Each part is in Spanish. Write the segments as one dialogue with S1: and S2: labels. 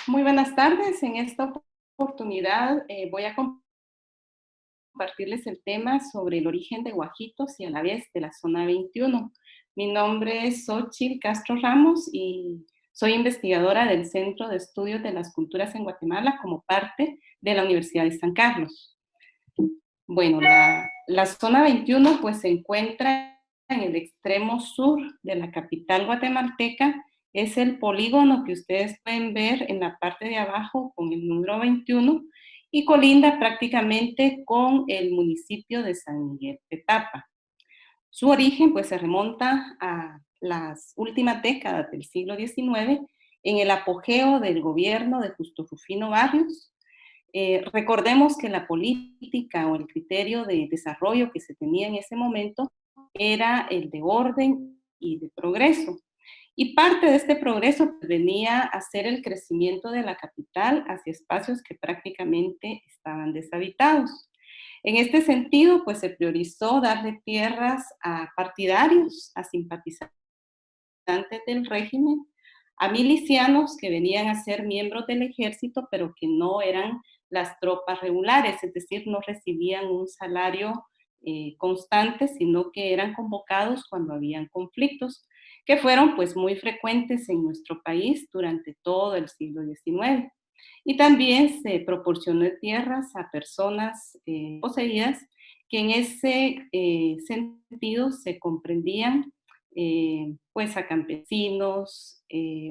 S1: Muy buenas tardes. En esta oportunidad voy a compartirles el tema sobre el origen de Guajitos y a la vez de la zona 21. Mi nombre es Xochitl Castro Ramos y soy investigadora del Centro de Estudios de las Culturas en Guatemala como parte de la Universidad de San Carlos. Bueno, la zona 21 pues se encuentra en el extremo sur de la capital guatemalteca. Es el polígono que ustedes pueden ver en la parte de abajo con el número 21 y colinda prácticamente con el municipio de San Miguel Petapa. Su origen pues se remonta a las últimas décadas del siglo XIX en el apogeo del gobierno de Justo Rufino Barrios. Recordemos que la política o el criterio de desarrollo que se tenía en ese momento era el de orden y de progreso. Y parte de este progreso venía a ser el crecimiento de la capital hacia espacios que prácticamente estaban deshabitados. En este sentido, pues se priorizó darle tierras a partidarios, a simpatizantes del régimen, a milicianos que venían a ser miembros del ejército, pero que no eran las tropas regulares, es decir, no recibían un salario constante, sino que eran convocados cuando habían conflictos, que fueron pues muy frecuentes en nuestro país durante todo el siglo XIX. Y también se proporcionó tierras a personas poseídas que en ese sentido se comprendían pues a campesinos,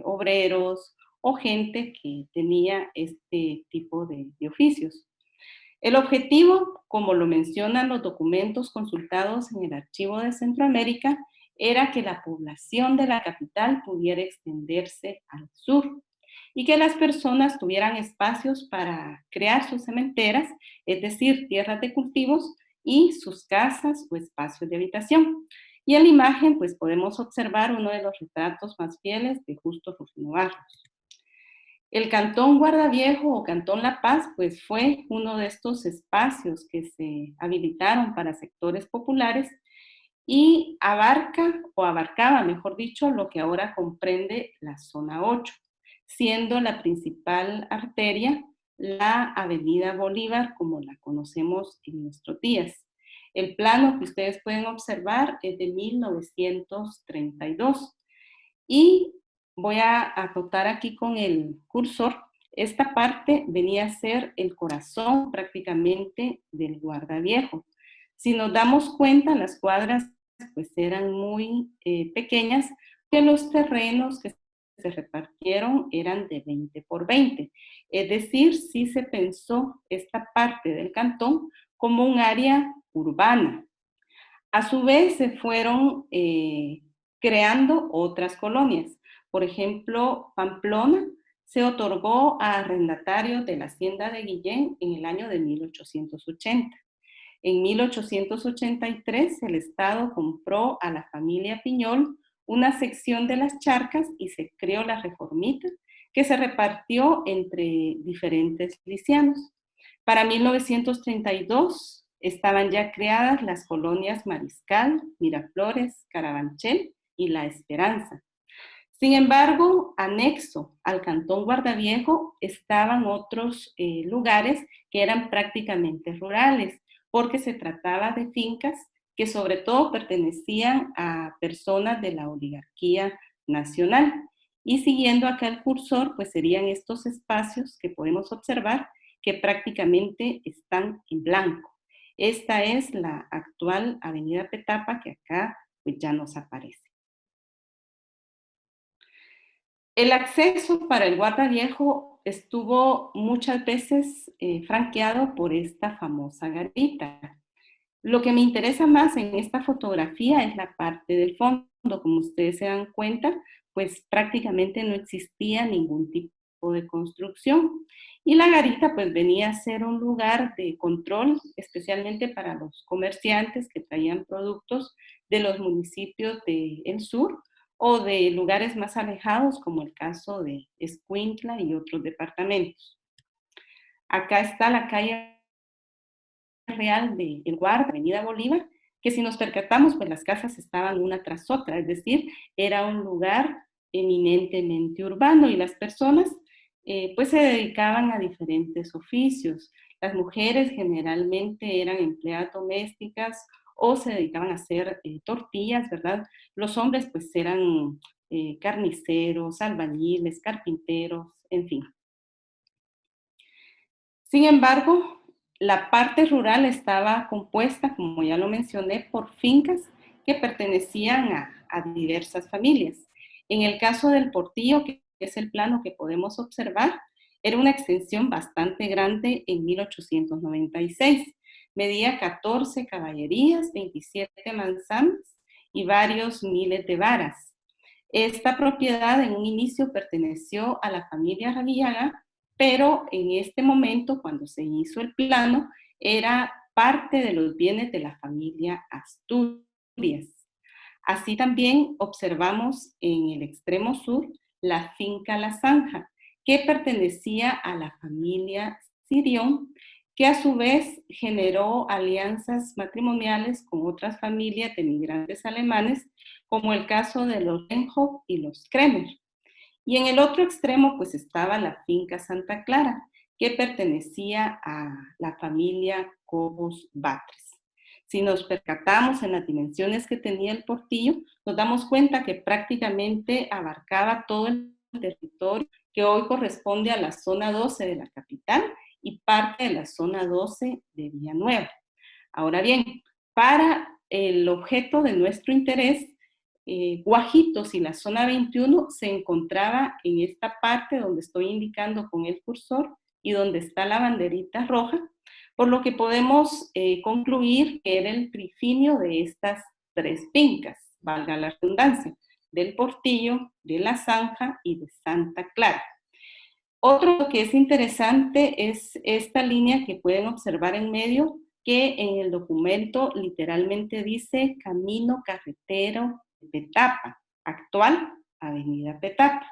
S1: obreros o gente que tenía este tipo de oficios. El objetivo, como lo mencionan los documentos consultados en el Archivo de Centroamérica, era que la población de la capital pudiera extenderse al sur y que las personas tuvieran espacios para crear sus cementeras, es decir, tierras de cultivos y sus casas o espacios de habitación. Y en la imagen, pues podemos observar uno de los retratos más fieles de Justo Rufino Barrios. El Cantón Guardaviejo o Cantón La Paz, pues fue uno de estos espacios que se habilitaron para sectores populares y abarca, o abarcaba, mejor dicho, lo que ahora comprende la zona 8, siendo la principal arteria la Avenida Bolívar, como la conocemos en nuestros días. El plano que ustedes pueden observar es de 1932. Y voy a acotar aquí con el cursor. Esta parte venía a ser el corazón prácticamente del Guardaviejo. Si nos damos cuenta, las cuadras pues eran muy pequeñas, que los terrenos que se repartieron eran de 20 por 20. Es decir, sí se pensó esta parte del cantón como un área urbana. A su vez se fueron creando otras colonias. Por ejemplo, Pamplona se otorgó a arrendatarios de la hacienda de Guillén en el año de 1880. En 1883 el Estado compró a la familia Piñol una sección de las charcas y se creó la Reformita, que se repartió entre diferentes licianos. Para 1932 estaban ya creadas las colonias Mariscal, Miraflores, Carabanchel y La Esperanza. Sin embargo, anexo al Cantón Guardaviejo estaban otros lugares que eran prácticamente rurales, porque se trataba de fincas que sobre todo pertenecían a personas de la oligarquía nacional. Y siguiendo acá el cursor, pues serían estos espacios que podemos observar que prácticamente están en blanco. Esta es la actual Avenida Petapa que acá pues ya nos aparece. El acceso para el Guardaviejo estuvo muchas veces franqueado por esta famosa garita. Lo que me interesa más en esta fotografía es la parte del fondo. Como ustedes se dan cuenta, pues prácticamente no existía ningún tipo de construcción. Y la garita pues venía a ser un lugar de control, especialmente para los comerciantes que traían productos de los municipios del sur o de lugares más alejados, como el caso de Escuintla y otros departamentos. Acá está la calle real de El Guarda, Avenida Bolívar, que si nos percatamos, pues las casas estaban una tras otra, es decir, era un lugar eminentemente urbano y las personas pues se dedicaban a diferentes oficios. Las mujeres generalmente eran empleadas domésticas o se dedicaban a hacer tortillas, ¿verdad? Los hombres pues eran carniceros, albañiles, carpinteros, en fin. Sin embargo, la parte rural estaba compuesta, como ya lo mencioné, por fincas que pertenecían a diversas familias. En el caso del Portillo, que es el plano que podemos observar, era una extensión bastante grande en 1896. Medía 14 caballerías, 27 manzanas y varios miles de varas. Esta propiedad en un inicio perteneció a la familia Ravillaga, pero en este momento, cuando se hizo el plano, era parte de los bienes de la familia Asturias. Así también observamos en el extremo sur la finca La Zanja, que pertenecía a la familia Sirión, que a su vez generó alianzas matrimoniales con otras familias de migrantes alemanes, como el caso de los Renhoff y los Kremer. Y en el otro extremo, pues estaba la finca Santa Clara, que pertenecía a la familia Cobos Batres. Si nos percatamos en las dimensiones que tenía el Portillo, nos damos cuenta que prácticamente abarcaba todo el territorio que hoy corresponde a la zona 12 de la capital y parte de la zona 12 de Villanueva. Ahora bien, para el objeto de nuestro interés, Guajitos y la zona 21 se encontraba en esta parte donde estoy indicando con el cursor y donde está la banderita roja, por lo que podemos concluir que era el trifinio de estas tres fincas, valga la redundancia, del Portillo, de la Zanja y de Santa Clara. Otro que es interesante es esta línea que pueden observar en medio, que en el documento literalmente dice Camino Carretero Petapa, actual Avenida Petapa.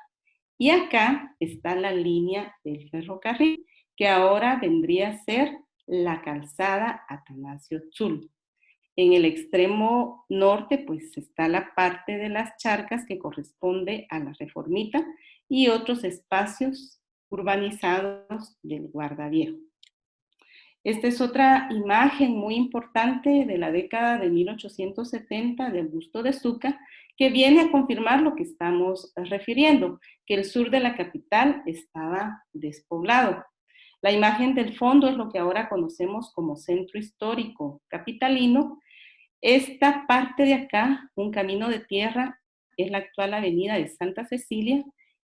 S1: Y acá está la línea del ferrocarril, que ahora vendría a ser la calzada Atanasio Tzul. En el extremo norte, pues está la parte de las charcas que corresponde a la Reformita y otros espacios urbanizados del Guardaviejo. Esta es otra imagen muy importante de la década de 1870 de Augusto de Zucca, que viene a confirmar lo que estamos refiriendo, que el sur de la capital estaba despoblado. La imagen del fondo es lo que ahora conocemos como centro histórico capitalino. Esta parte de acá, un camino de tierra, es la actual avenida de Santa Cecilia,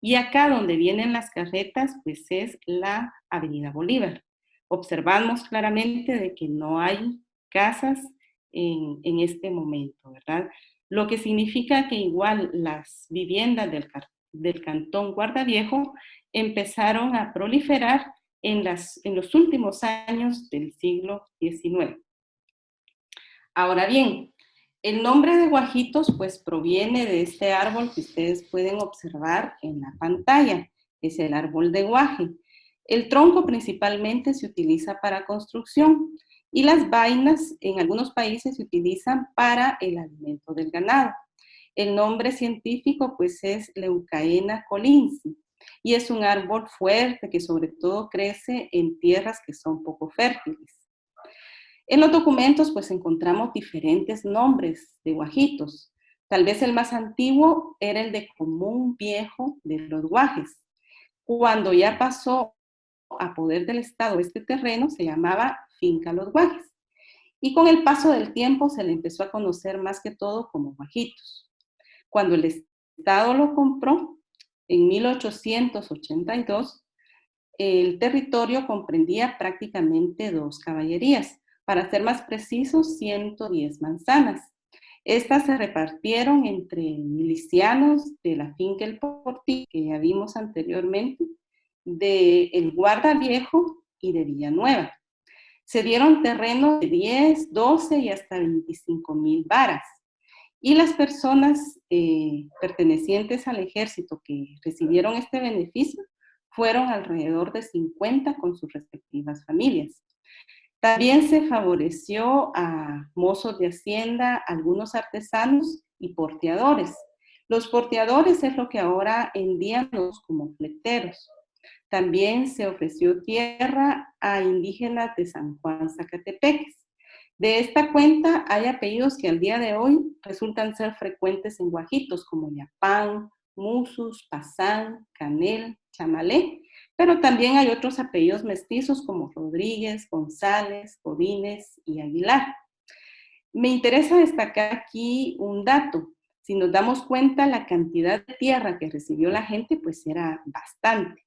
S1: y acá donde vienen las carretas, pues es la avenida Bolívar. Observamos claramente de que no hay casas en este momento, ¿verdad? Lo que significa que igual las viviendas del cantón Guardaviejo empezaron a proliferar en los últimos años del siglo XIX. Ahora bien, el nombre de guajitos pues proviene de este árbol que ustedes pueden observar en la pantalla, es el árbol de guaje. El tronco principalmente se utiliza para construcción y las vainas en algunos países se utilizan para el alimento del ganado. El nombre científico pues es Leucaena collinsi y es un árbol fuerte que sobre todo crece en tierras que son poco fértiles. En los documentos pues encontramos diferentes nombres de guajitos. Tal vez el más antiguo era el de Común Viejo de los Guajes. Cuando ya pasó a poder del Estado este terreno, se llamaba Finca Los Guajes. Y con el paso del tiempo se le empezó a conocer más que todo como Guajitos. Cuando el Estado lo compró en 1882, el territorio comprendía prácticamente 2 caballerías, para ser más precisos, 110 manzanas. Estas se repartieron entre milicianos de la finca El Portillo, que ya vimos anteriormente, de El Guardaviejo y de Villanueva. Se dieron terrenos de 10, 12 y hasta 25,000 varas. Y las personas pertenecientes al ejército que recibieron este beneficio fueron alrededor de 50 con sus respectivas familias. También se favoreció a mozos de hacienda, algunos artesanos y porteadores. Los porteadores es lo que ahora en día nos como fleteros. También se ofreció tierra a indígenas de San Juan Zacatepeques. De esta cuenta hay apellidos que al día de hoy resultan ser frecuentes en Guajitos, como Yapán, Musus, Pazán, Canel, Chamalé, pero también hay otros apellidos mestizos como Rodríguez, González, Godínez y Aguilar. Me interesa destacar aquí un dato. Si nos damos cuenta, la cantidad de tierra que recibió la gente pues era bastante.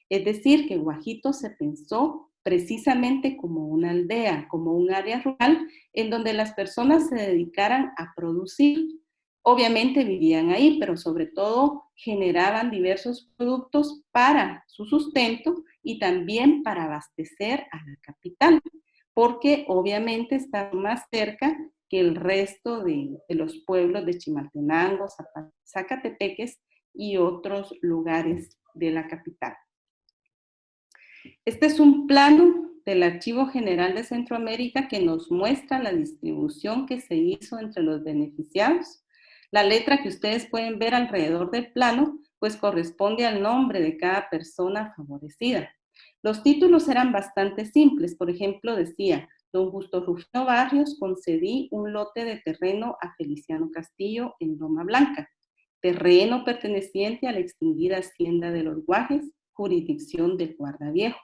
S1: Es decir, que Guajito se pensó precisamente como una aldea, como un área rural en donde las personas se dedicaran a producir. Obviamente vivían ahí, pero sobre todo generaban diversos productos para su sustento y también para abastecer a la capital, porque obviamente está más cerca que el resto de los pueblos de Chimaltenango, Zacatepeques y otros lugares de la capital. Este es un plano del Archivo General de Centroamérica que nos muestra la distribución que se hizo entre los beneficiados. La letra que ustedes pueden ver alrededor del plano, pues corresponde al nombre de cada persona favorecida. Los títulos eran bastante simples. Por ejemplo, decía, don Justo Rufino Barrios, concedí un lote de terreno a Feliciano Castillo en Loma Blanca, terreno perteneciente a la extinguida Hacienda de los Guajes, jurisdicción del Guardaviejo.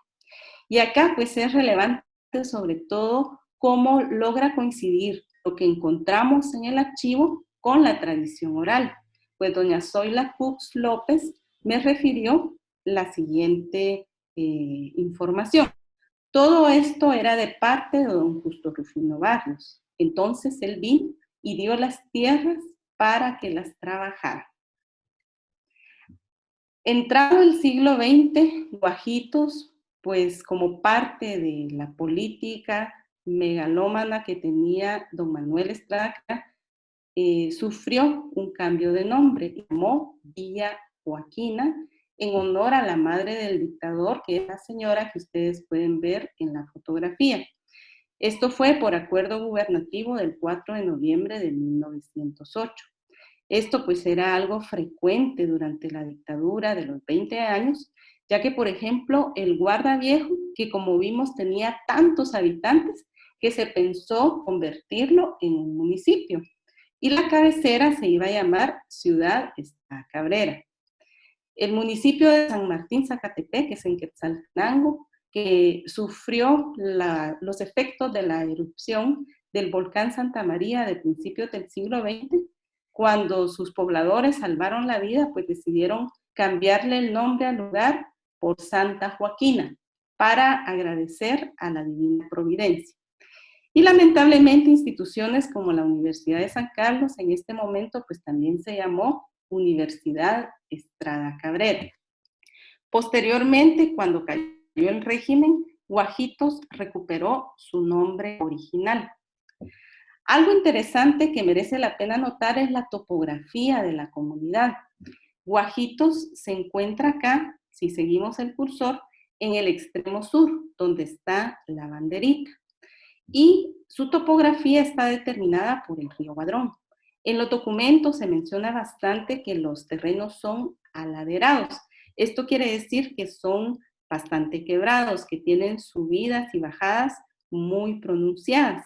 S1: Y acá pues es relevante sobre todo cómo logra coincidir lo que encontramos en el archivo con la tradición oral. Pues doña Zoila Cux López me refirió la siguiente información. Todo esto era de parte de don Justo Rufino Barrios. Entonces él vino y dio las tierras para que las trabajara. Entrado el siglo XX, Guajitos, pues como parte de la política megalómana que tenía don Manuel Estrada, sufrió un cambio de nombre y llamó Villa Joaquina en honor a la madre del dictador, que es la señora que ustedes pueden ver en la fotografía. Esto fue por acuerdo gubernativo del 4 de noviembre de 1908. Esto pues era algo frecuente durante la dictadura de los 20 años, ya que por ejemplo el Guardaviejo, que como vimos tenía tantos habitantes, que se pensó convertirlo en un municipio. Y la cabecera se iba a llamar Ciudad Esta Cabrera. El municipio de San Martín Zacatepec, que es en Quetzaltenango, que sufrió los efectos de la erupción del volcán Santa María de principios del siglo XX, cuando sus pobladores salvaron la vida, pues decidieron cambiarle el nombre al lugar por Santa Joaquina, para agradecer a la Divina Providencia. Y lamentablemente instituciones como la Universidad de San Carlos en este momento pues también se llamó Universidad Estrada Cabrera. Posteriormente, cuando cayó el régimen, Guajitos recuperó su nombre original. Algo interesante que merece la pena notar es la topografía de la comunidad. Guajitos se encuentra acá, si seguimos el cursor, en el extremo sur, donde está la banderita. Y su topografía está determinada por el río Guadrón. En los documentos se menciona bastante que los terrenos son aladerados. Esto quiere decir que son bastante quebrados, que tienen subidas y bajadas muy pronunciadas.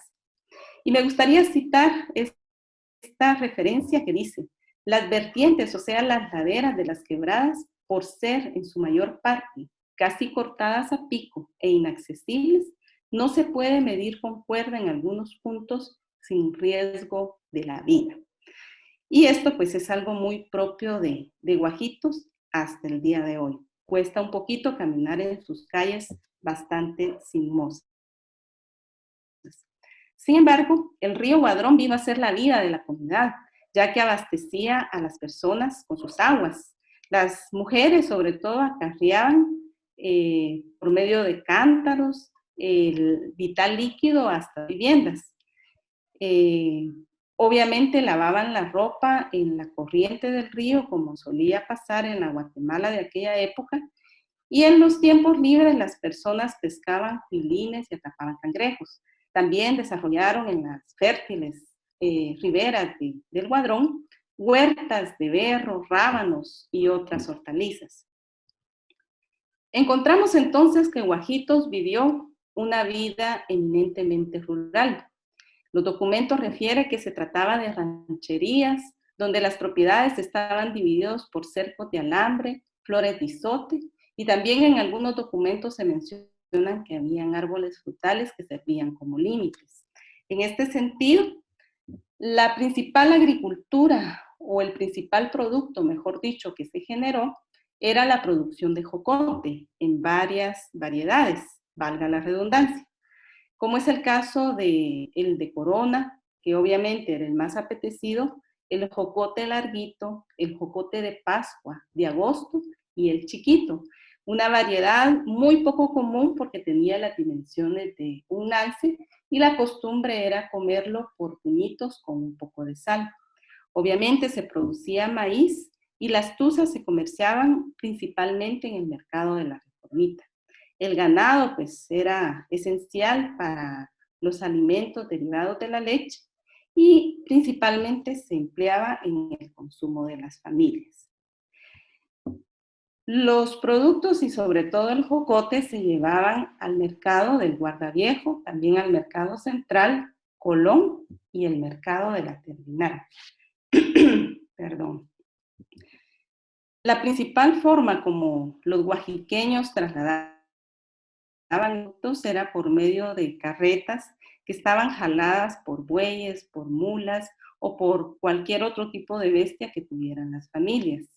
S1: Y me gustaría citar esta referencia que dice, las vertientes, o sea, las laderas de las quebradas, por ser en su mayor parte casi cortadas a pico e inaccesibles, no se puede medir con cuerda en algunos puntos sin riesgo de la vida. Y esto pues es algo muy propio de Guajitos hasta el día de hoy. Cuesta un poquito caminar en sus calles bastante sinuosas. Sin embargo, el río Guadrón vino a ser la vida de la comunidad, ya que abastecía a las personas con sus aguas. Las mujeres, sobre todo, acarreaban por medio de cántaros el vital líquido hasta viviendas. Obviamente lavaban la ropa en la corriente del río, como solía pasar en la Guatemala de aquella época, y en los tiempos libres las personas pescaban filines y atrapaban cangrejos. También desarrollaron en las fértiles riberas del Guadrón huertas de berros, rábanos y otras hortalizas. Encontramos entonces que Guajitos vivió una vida eminentemente rural. Los documentos refieren que se trataba de rancherías, donde las propiedades estaban divididas por cercos de alambre, flores de izote, y también en algunos documentos se mencionan que habían árboles frutales que servían como límites. En este sentido, la principal agricultura o el principal producto, mejor dicho, que se generó era la producción de jocote en varias variedades, valga la redundancia, como es el caso de el de Corona, que obviamente era el más apetecido, el jocote larguito, el jocote de Pascua, de agosto y el chiquito, una variedad muy poco común porque tenía las dimensiones de un alce y la costumbre era comerlo por puñitos con un poco de sal. Obviamente se producía maíz y las tuzas se comerciaban principalmente en el mercado de la Reformita. El ganado pues era esencial para los alimentos derivados de la leche y principalmente se empleaba en el consumo de las familias. Los productos y sobre todo el jocote se llevaban al mercado del Guardaviejo, también al mercado central, Colón y el mercado de la terminal. Perdón. La principal forma como los guajiqueños trasladaban autos era por medio de carretas que estaban jaladas por bueyes, por mulas o por cualquier otro tipo de bestia que tuvieran las familias.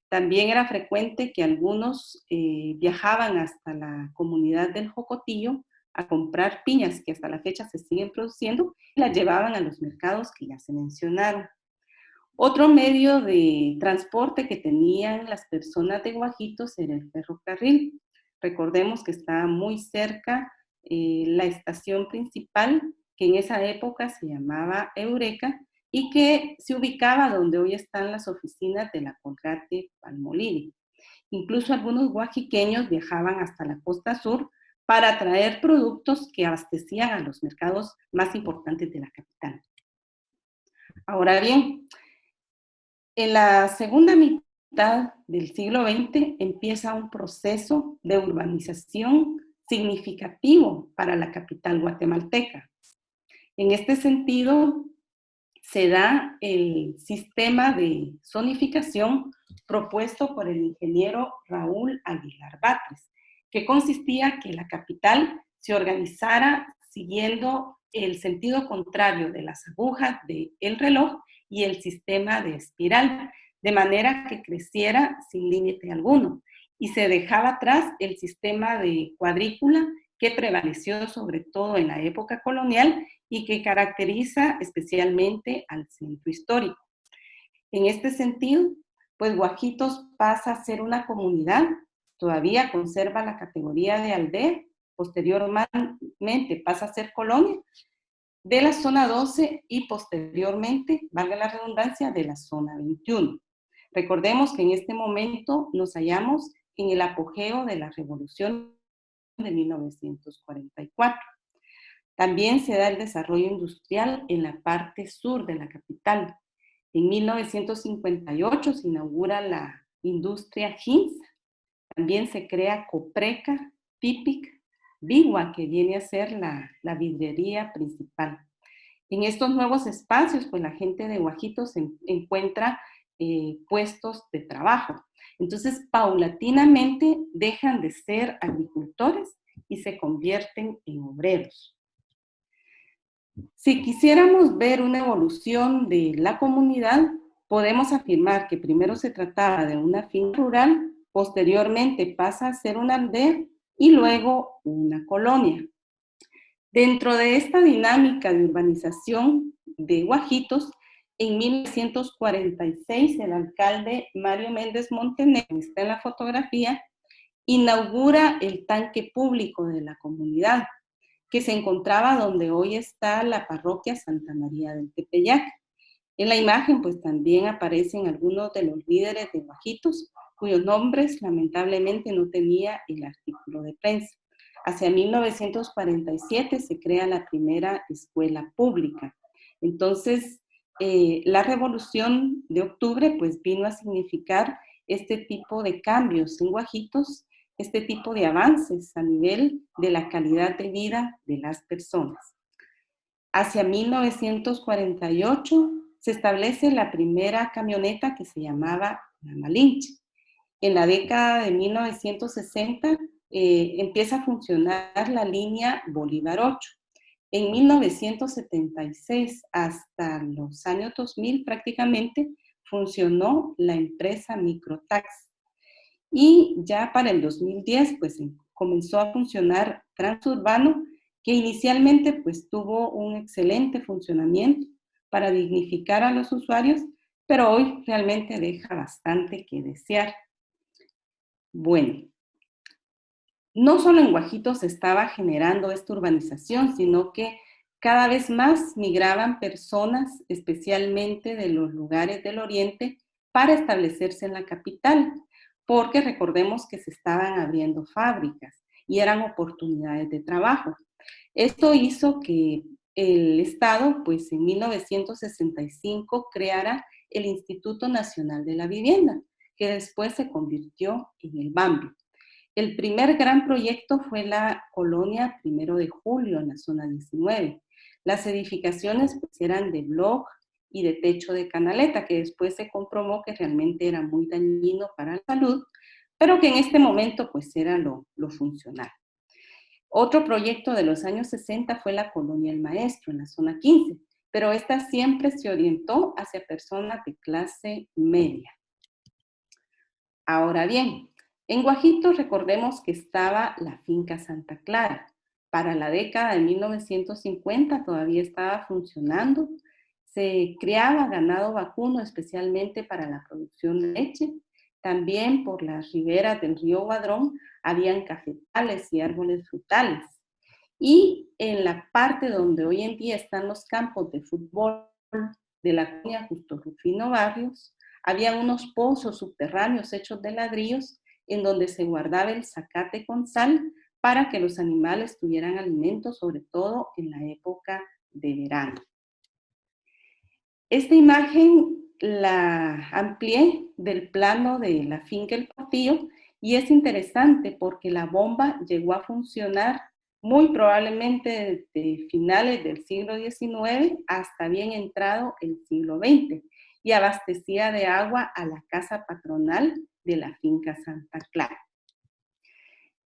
S1: También era frecuente que algunos viajaban hasta la comunidad del Jocotillo a comprar piñas que hasta la fecha se siguen produciendo y las llevaban a los mercados que ya se mencionaron. Otro medio de transporte que tenían las personas de Guajitos era el ferrocarril. Recordemos que estaba muy cerca la estación principal, que en esa época se llamaba Eureka, y que se ubicaba donde hoy están las oficinas de la Colgate Palmolive. Incluso algunos guajiqueños viajaban hasta la costa sur para traer productos que abastecían a los mercados más importantes de la capital. Ahora bien, en la segunda mitad del siglo XX empieza un proceso de urbanización significativo para la capital guatemalteca. En este sentido, se da el sistema de zonificación propuesto por el ingeniero Raúl Aguilar Batres, que consistía que la capital se organizara siguiendo el sentido contrario de las agujas del reloj y el sistema de espiral, de manera que creciera sin límite alguno, y se dejaba atrás el sistema de cuadrícula que prevaleció sobre todo en la época colonial y que caracteriza especialmente al centro histórico. En este sentido, pues Guajitos pasa a ser una comunidad, todavía conserva la categoría de aldea, posteriormente pasa a ser colonia de la zona 12 y posteriormente, valga la redundancia, de la zona 21. Recordemos que en este momento nos hallamos en el apogeo de la revolución de 1944. También se da el desarrollo industrial en la parte sur de la capital. En 1958 se inaugura la industria Hinz, también se crea Copreca, Pipic, Bigua, que viene a ser la vidriería principal. En estos nuevos espacios, pues la gente de Guajitos encuentra puestos de trabajo. Entonces, paulatinamente dejan de ser agricultores y se convierten en obreros. Si quisiéramos ver una evolución de la comunidad, podemos afirmar que primero se trataba de una finca rural, posteriormente pasa a ser una aldea y luego una colonia. Dentro de esta dinámica de urbanización de Guajitos, en 1946 el alcalde Mario Méndez Montenegro, que está en la fotografía, inaugura el tanque público de la comunidad, que se encontraba donde hoy está la parroquia Santa María del Tepeyac. En la imagen pues también aparecen algunos de los líderes de Guajitos, cuyos nombres lamentablemente no tenía el artículo de prensa. Hacia 1947 se crea la primera escuela pública. Entonces, la Revolución de Octubre pues vino a significar este tipo de cambios en Guajitos, este tipo de avances a nivel de la calidad de vida de las personas. Hacia 1948 se establece la primera camioneta que se llamaba la Malinche. En la década de 1960 empieza a funcionar la línea Bolívar 8. En 1976 hasta los años 2000 prácticamente funcionó la empresa Microtaxi. Y ya para el 2010 pues comenzó a funcionar Transurbano, que inicialmente pues tuvo un excelente funcionamiento para dignificar a los usuarios, pero hoy realmente deja bastante que desear. Bueno, no solo en Guajito se estaba generando esta urbanización, sino que cada vez más migraban personas, especialmente de los lugares del oriente, para establecerse en la capital, porque recordemos que se estaban abriendo fábricas y eran oportunidades de trabajo. Esto hizo que el Estado, pues en 1965, creara el Instituto Nacional de la Vivienda, que después se convirtió en el BAMBI. El primer gran proyecto fue la colonia 1 de Julio, en la zona 19. Las edificaciones pues, eran de bloc y de techo de canaleta, que después se comprobó que realmente era muy dañino para la salud, pero que en este momento pues era lo funcional. Otro proyecto de los años 60 fue la colonia El Maestro, en la zona 15, pero esta siempre se orientó hacia personas de clase media. Ahora bien, en Guajito recordemos que estaba la finca Santa Clara. Para la década de 1950 todavía estaba funcionando. Se criaba ganado vacuno especialmente para la producción de leche. También por las riberas del río Guadrón habían cafetales y árboles frutales. Y en la parte donde hoy en día están los campos de fútbol de la colonia Justo Rufino Barrios, había unos pozos subterráneos hechos de ladrillos en donde se guardaba el zacate con sal para que los animales tuvieran alimento, sobre todo en la época de verano. Esta imagen la amplié del plano de la finca El Portillo y es interesante porque la bomba llegó a funcionar muy probablemente desde finales del siglo XIX hasta bien entrado el siglo XX y abastecía de agua a la casa patronal de la finca Santa Clara.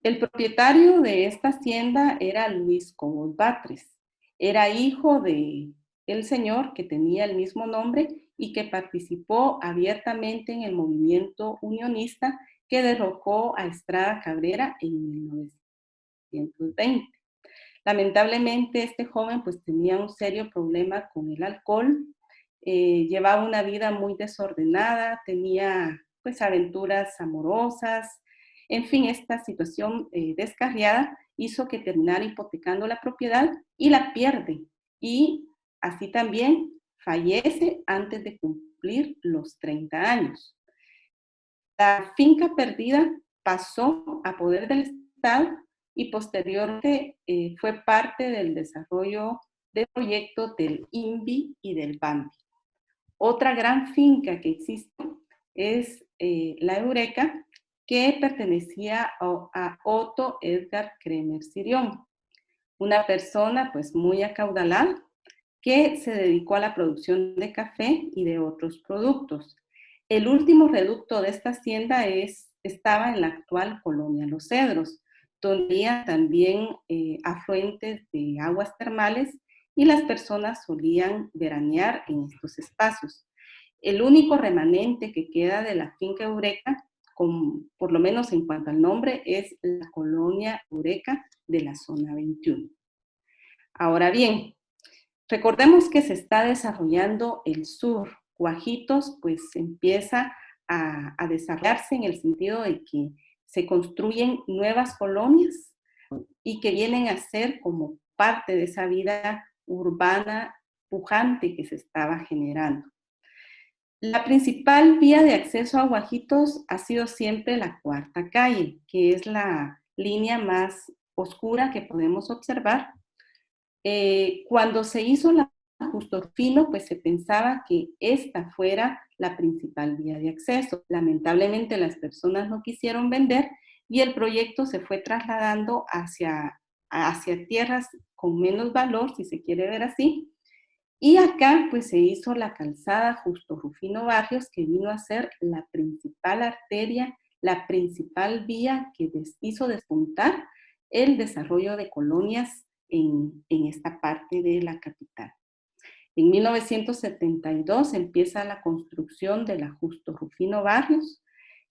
S1: El propietario de esta hacienda era Luis Cobos Batres. Era hijo de el señor que tenía el mismo nombre y que participó abiertamente en el movimiento unionista que derrocó a Estrada Cabrera en 1920. Lamentablemente este joven pues tenía un serio problema con el alcohol, llevaba una vida muy desordenada, tenía pues aventuras amorosas, en fin, esta situación descarriada hizo que terminara hipotecando la propiedad y la pierde. Y así también fallece antes de cumplir los 30 años. La finca perdida pasó a poder del Estado y posteriormente fue parte del desarrollo de proyectos del INVI y del BAMBI. Otra gran finca que existe es la Eureka, que pertenecía a Otto Edgar Kremer Sirión, una persona pues muy acaudalada que se dedicó a la producción de café y de otros productos. El último reducto de esta hacienda estaba en la actual colonia Los Cedros, donde había también afluentes de aguas termales y las personas solían veranear en estos espacios. El único remanente que queda de la finca Eureka, por lo menos en cuanto al nombre, es la colonia Eureka de la zona 21. Ahora bien, recordemos que se está desarrollando el sur. Guajitos pues empieza a desarrollarse en el sentido de que se construyen nuevas colonias y que vienen a ser como parte de esa vida urbana pujante que se estaba generando. La principal vía de acceso a Guajitos ha sido siempre la cuarta calle, que es la línea más oscura que podemos observar. Cuando se hizo la Justo Rufino, pues se pensaba que esta fuera la principal vía de acceso. Lamentablemente las personas no quisieron vender y el proyecto se fue trasladando hacia tierras con menos valor, si se quiere ver así, y acá pues se hizo la calzada Justo Rufino Barrios, que vino a ser la principal arteria, la principal vía que hizo despuntar el desarrollo de colonias en esta parte de la capital. En 1972 empieza la construcción de la Justo Rufino Barrios,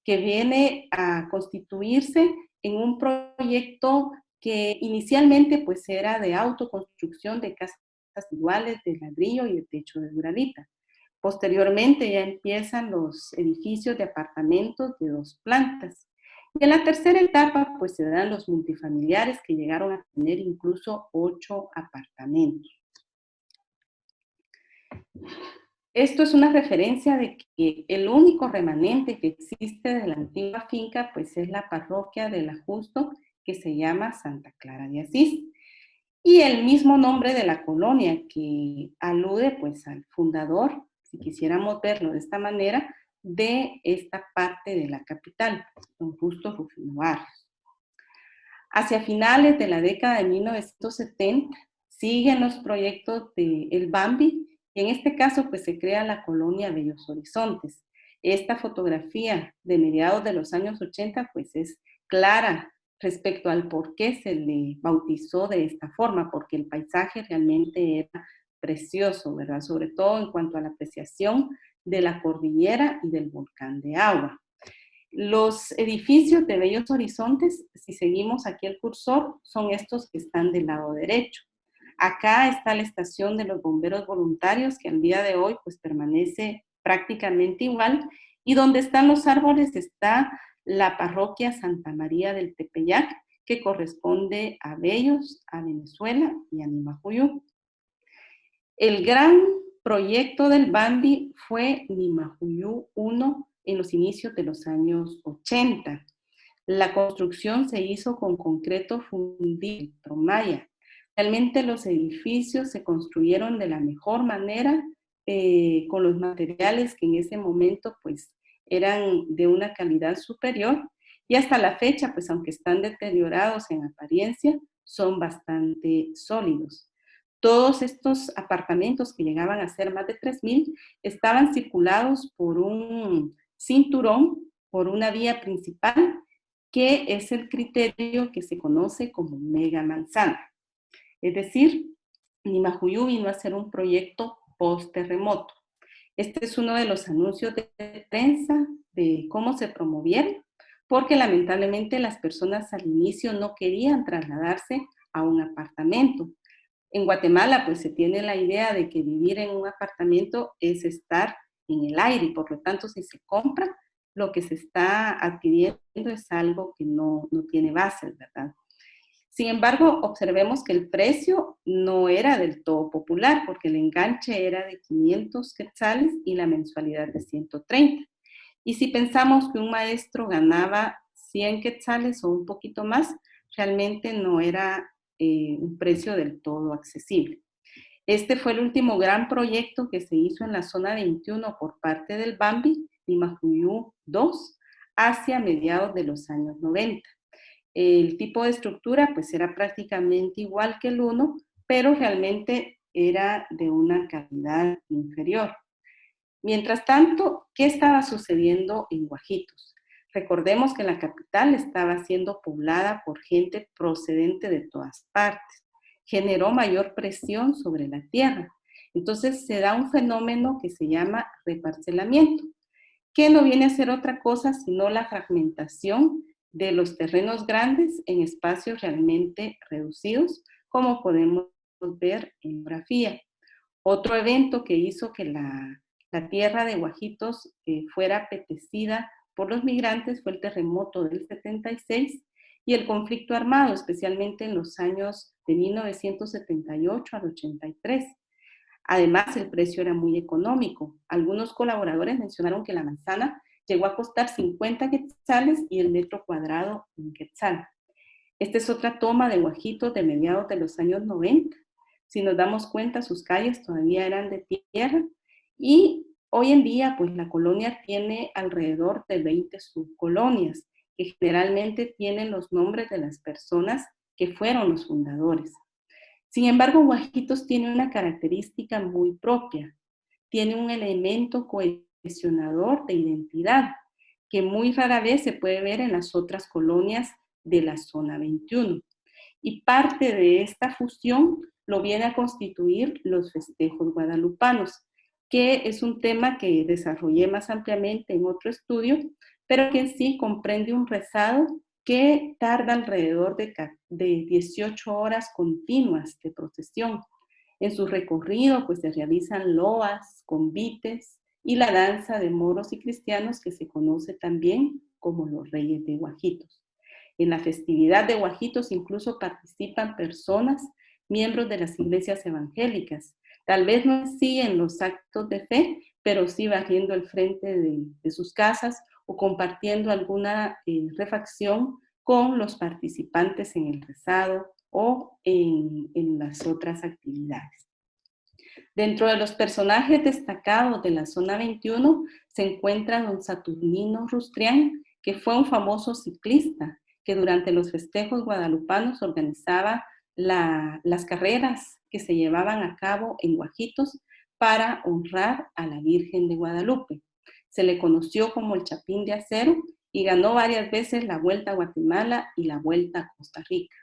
S1: que viene a constituirse en un proyecto que inicialmente pues era de autoconstrucción de casas iguales de ladrillo y de techo de duraznita. Posteriormente ya empiezan los edificios de apartamentos de 2 plantas. Y en la tercera etapa pues se dan los multifamiliares que llegaron a tener incluso 8 apartamentos. Esto es una referencia de que el único remanente que existe de la antigua finca pues es la parroquia del Ajusto, que se llama Santa Clara de Asís. Y el mismo nombre de la colonia que alude pues al fundador, si quisiéramos verlo de esta manera, de esta parte de la capital, don Justo Rufino Barrios. Hacia finales de la década de 1970 siguen los proyectos del Bambi, y en este caso pues se crea la colonia Bellos Horizontes. Esta fotografía de mediados de los años 80 pues es clara respecto al por qué se le bautizó de esta forma, porque el paisaje realmente era precioso, ¿verdad? Sobre todo en cuanto a la apreciación de la cordillera y del volcán de agua. Los edificios de Bellos Horizontes, si seguimos aquí el cursor, son estos que están del lado derecho. Acá está la estación de los bomberos voluntarios, que al día de hoy pues permanece prácticamente igual, y donde están los árboles está la parroquia Santa María del Tepeyac, que corresponde a Bellos, a Venezuela y a Nimajuyú. El gran proyecto del Bambi fue Nimajuyú 1 en los inicios de los años 80. La construcción se hizo con concreto fundido, Tromaya. Realmente los edificios se construyeron de la mejor manera, con los materiales que en ese momento pues eran de una calidad superior, y hasta la fecha pues aunque están deteriorados en apariencia, son bastante sólidos. Todos estos apartamentos, que llegaban a ser más de 3,000, estaban circulados por un cinturón, por una vía principal, que es el criterio que se conoce como mega manzana. Es decir, Nimajuyú vino a ser un proyecto post-terremoto. Este es uno de los anuncios de prensa de cómo se promovieron, porque lamentablemente las personas al inicio no querían trasladarse a un apartamento. En Guatemala, pues se tiene la idea de que vivir en un apartamento es estar en el aire, y por lo tanto, si se compra, lo que se está adquiriendo es algo que no tiene bases, ¿verdad? Sin embargo, observemos que el precio no era del todo popular, porque el enganche era de 500 quetzales y la mensualidad de 130. Y si pensamos que un maestro ganaba 100 quetzales o un poquito más, realmente no era un precio del todo accesible. Este fue el último gran proyecto que se hizo en la zona 21 por parte del Bambi, Nimajuyú 2, hacia mediados de los años 90. El tipo de estructura pues era prácticamente igual que el 1, pero realmente era de una calidad inferior. Mientras tanto, ¿qué estaba sucediendo en Guajitos? Recordemos que la capital estaba siendo poblada por gente procedente de todas partes. Generó mayor presión sobre la tierra. Entonces se da un fenómeno que se llama reparcelamiento, que no viene a ser otra cosa sino la fragmentación de los terrenos grandes en espacios realmente reducidos, como podemos ver en grafía. Otro evento que hizo que la tierra de Guajitos fuera apetecida por los migrantes fue el terremoto del 76 y el conflicto armado, especialmente en los años de 1978 al 83. Además, el precio era muy económico. Algunos colaboradores mencionaron que la manzana llegó a costar 50 quetzales y el metro cuadrado un quetzal. Esta es otra toma de Guajitos de mediados de los años 90. Si nos damos cuenta, sus calles todavía eran de tierra, y hoy en día pues la colonia tiene alrededor de 20 subcolonias, que generalmente tienen los nombres de las personas que fueron los fundadores. Sin embargo, Guajitos tiene una característica muy propia. Tiene un elemento cohesionador de identidad que muy rara vez se puede ver en las otras colonias de la zona 21. Y parte de esta fusión lo viene a constituir los festejos guadalupanos, que es un tema que desarrollé más ampliamente en otro estudio, pero que en sí comprende un rezado que tarda alrededor de 18 horas continuas de procesión. En su recorrido pues se realizan loas, convites y la danza de moros y cristianos que se conoce también como los Reyes de Guajitos. En la festividad de Guajitos incluso participan personas, miembros de las iglesias evangélicas. Tal vez no siguen los actos de fe, pero sí barriendo el frente de sus casas o compartiendo alguna refacción con los participantes en el rezado o en las otras actividades. Dentro de los personajes destacados de la zona 21 se encuentra don Saturnino Rustrián, que fue un famoso ciclista que durante los festejos guadalupanos organizaba las carreras que se llevaban a cabo en Guajitos para honrar a la Virgen de Guadalupe. Se le conoció como el Chapín de Acero y ganó varias veces la Vuelta a Guatemala y la Vuelta a Costa Rica.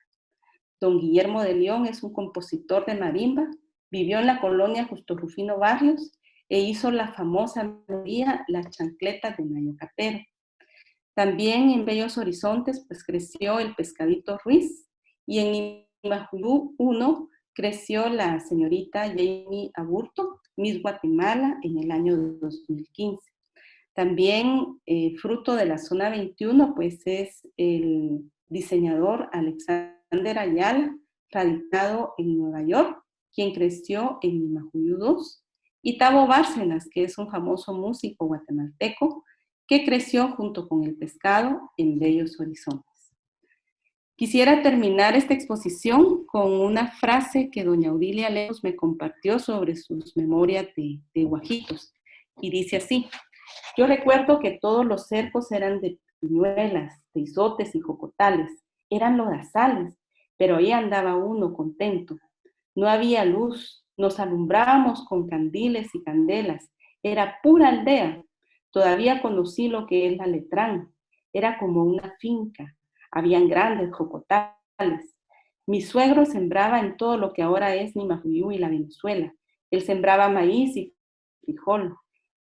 S1: Don Guillermo de León es un compositor de marimba, vivió en la colonia Justo Rufino Barrios e hizo la famosa melodía La Chancleta de Nayo Capero. También en Bellos Horizontes pues creció el Pescadito Ruiz y en Imajulú 1 creció la señorita Jamie Aburto, Miss Guatemala, en el año 2015. También fruto de la zona 21 pues es el diseñador Alexander Ayala, radicado en Nueva York, quien creció en Imajuyú 2, y Tavo Bárcenas, que es un famoso músico guatemalteco, que creció junto con el pescado en Bellos Horizontes. Quisiera terminar esta exposición con una frase que doña Audilia Lejos me compartió sobre sus memorias de Guajitos, y dice así: yo recuerdo que todos los cercos eran de piñuelas, de izotes y jocotales, eran lodazales, pero ahí andaba uno contento. No había luz, nos alumbrábamos con candiles y candelas, era pura aldea. Todavía conocí lo que es la Letrán, era como una finca, habían grandes jocotales. Mi suegro sembraba en todo lo que ahora es Nimajuyú y la Venezuela. Él sembraba maíz y frijol.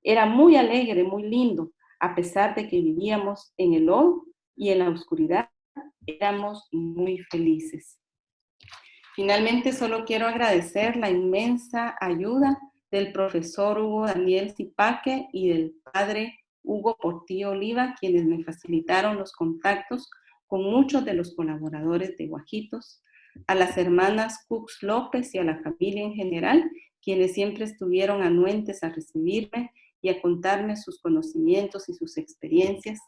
S1: Era muy alegre, muy lindo, a pesar de que vivíamos en el lodo y en la oscuridad, éramos muy felices. Finalmente, solo quiero agradecer la inmensa ayuda del profesor Hugo Daniel Zipaque y del padre Hugo Portillo Oliva, quienes me facilitaron los contactos con muchos de los colaboradores de Guajitos, a las hermanas Cux López y a la familia en general, quienes siempre estuvieron anuentes a recibirme y a contarme sus conocimientos y sus experiencias.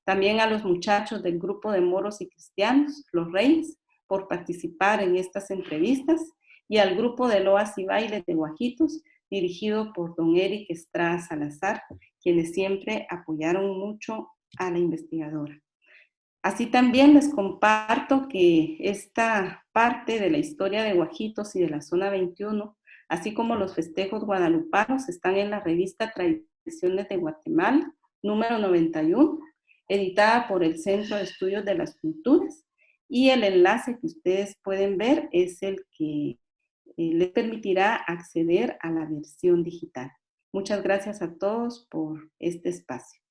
S1: También a los muchachos del grupo de moros y cristianos, los Reyes, por participar en estas entrevistas, y al grupo de loas y bailes de Guajitos, dirigido por don Eric Estrada Salazar, quienes siempre apoyaron mucho a la investigadora. Así también les comparto que esta parte de la historia de Guajitos y de la zona 21, así como los festejos guadalupanos, están en la revista Tradiciones de Guatemala, número 91, editada por el Centro de Estudios de las Culturas, y el enlace que ustedes pueden ver es el que les permitirá acceder a la versión digital. Muchas gracias a todos por este espacio.